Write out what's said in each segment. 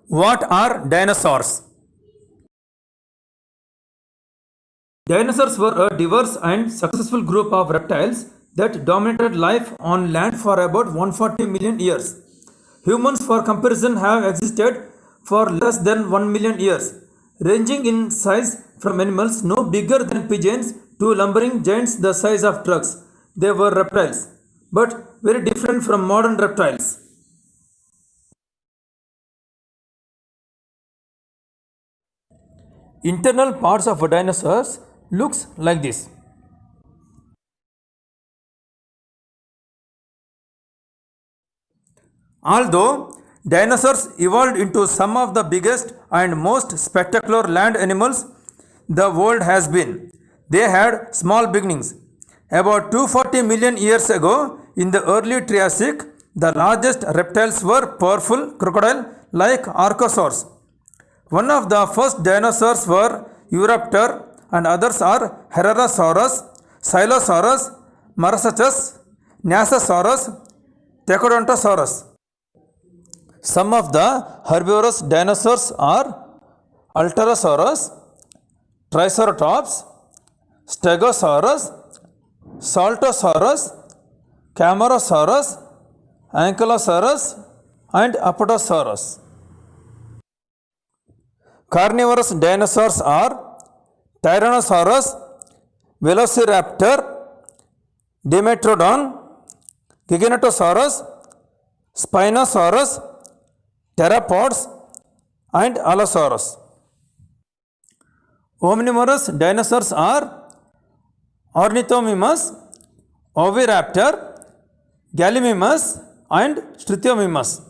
What are dinosaurs? Dinosaurs were a diverse and successful group of reptiles that dominated life on land for about 140 million years. Humans, for comparison, have existed for less than 1 million years, ranging in size from animals no bigger than pigeons to lumbering giants the size of trucks. They were reptiles, but very different from modern reptiles. Internal parts of a dinosaur looks like this. Although dinosaurs evolved into some of the biggest and most spectacular land animals the world has been, they had small beginnings. About 240 million years ago, in the early Triassic, the largest reptiles were powerful crocodile like archosaurs. One of the first dinosaurs were Euraptor and others are Herrerasaurus, Silosaurus, Marasachus, Nyasasaurus, Tecodontosaurus. Some of the herbivorous dinosaurs are Altarosaurus, Triceratops, Stegosaurus, Saltosaurus, Camarasaurus, Ankylosaurus, and Apatosaurus. Carnivorous dinosaurs are Tyrannosaurus, Velociraptor, Dimetrodon, Giganotosaurus, Spinosaurus, Pteropods, and Allosaurus. Omnivorous dinosaurs are Ornithomimus, Oviraptor, Gallimimus, and Struthiomimus.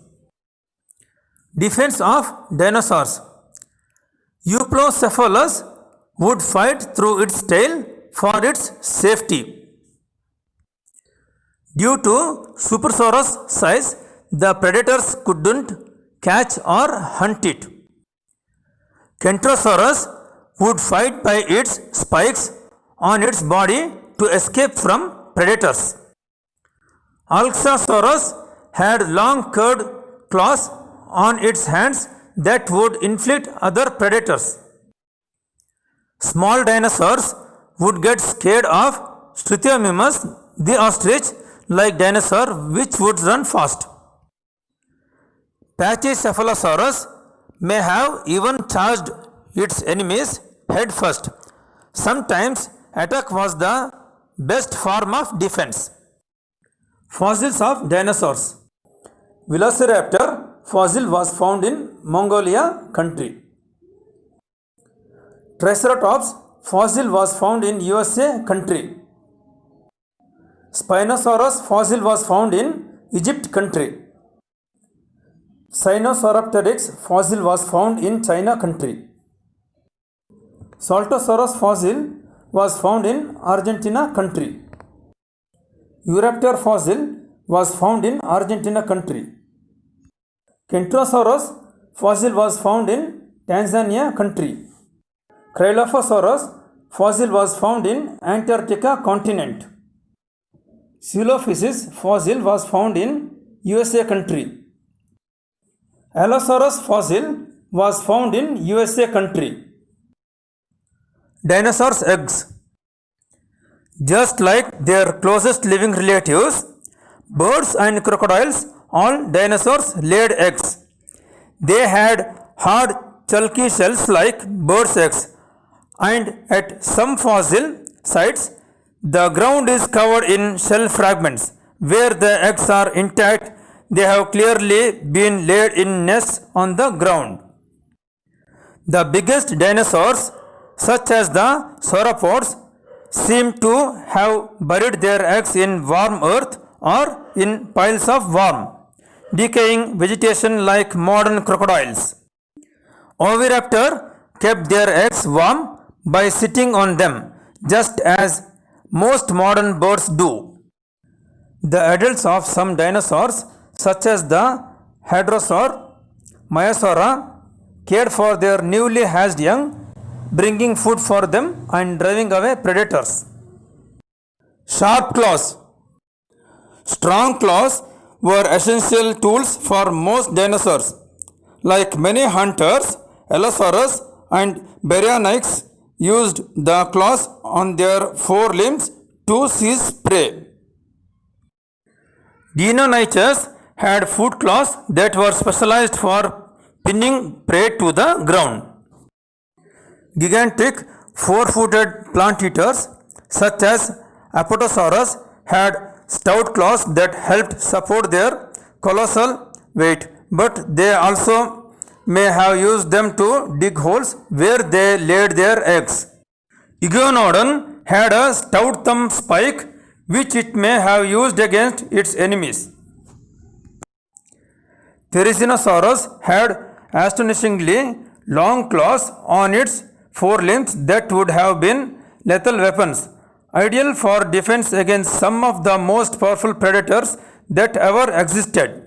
Defense of dinosaurs. Euplocephalus would fight through its tail for its safety. Due to Supersaurus size, the predators couldn't catch or hunt it. Kentrosaurus would fight by its spikes on its body to escape from predators. Alxasaurus had long curved claws on its hands that would inflict other predators. Small dinosaurs would get scared of Struthiomimus, the ostrich-like dinosaur which would run fast. Pachycephalosaurus may have even charged its enemies head first. Sometimes attack was the best form of defense. Fossils of dinosaurs. Velociraptor fossil was found in Mongolia country. Triceratops fossil was found in USA country. Spinosaurus fossil was found in Egypt country. Sinosauropteryx fossil was found in China country. Saltosaurus fossil was found in Argentina country. Euraptor fossil was found in Argentina country. Kentrosaurus fossil was found in Tanzania country. Cryolophosaurus fossil was found in Antarctica continent. Coelophysis fossil was found in USA country. Allosaurus fossil was found in USA country. Dinosaurs' eggs. Just like their closest living relatives, birds and crocodiles, all dinosaurs laid eggs. They had hard, chalky shells like birds' eggs, and at some fossil sites, the ground is covered in shell fragments. Where the eggs are intact, they have clearly been laid in nests on the ground. The biggest dinosaurs, such as the sauropods, seem to have buried their eggs in warm earth or in piles of warm, decaying vegetation like modern crocodiles. Oviraptor kept their eggs warm by sitting on them, just as most modern birds do. The adults of some dinosaurs, such as the Hadrosaur, Maiasaura, cared for their newly hatched young, bringing food for them and driving away predators. Sharp claws. Strong claws were essential tools for most dinosaurs. Like many hunters, Allosaurus and Baryonyx used the claws on their forelimbs to seize prey. Deinonychus had foot claws that were specialized for pinning prey to the ground. Gigantic four-footed plant eaters such as Apatosaurus had stout claws that helped support their colossal weight, but they also may have used them to dig holes where they laid their eggs. Iguanodon had a stout thumb spike which it may have used against its enemies. Therizinosaurus had astonishingly long claws on its forelimbs that would have been lethal weapons, ideal for defense against some of the most powerful predators that ever existed.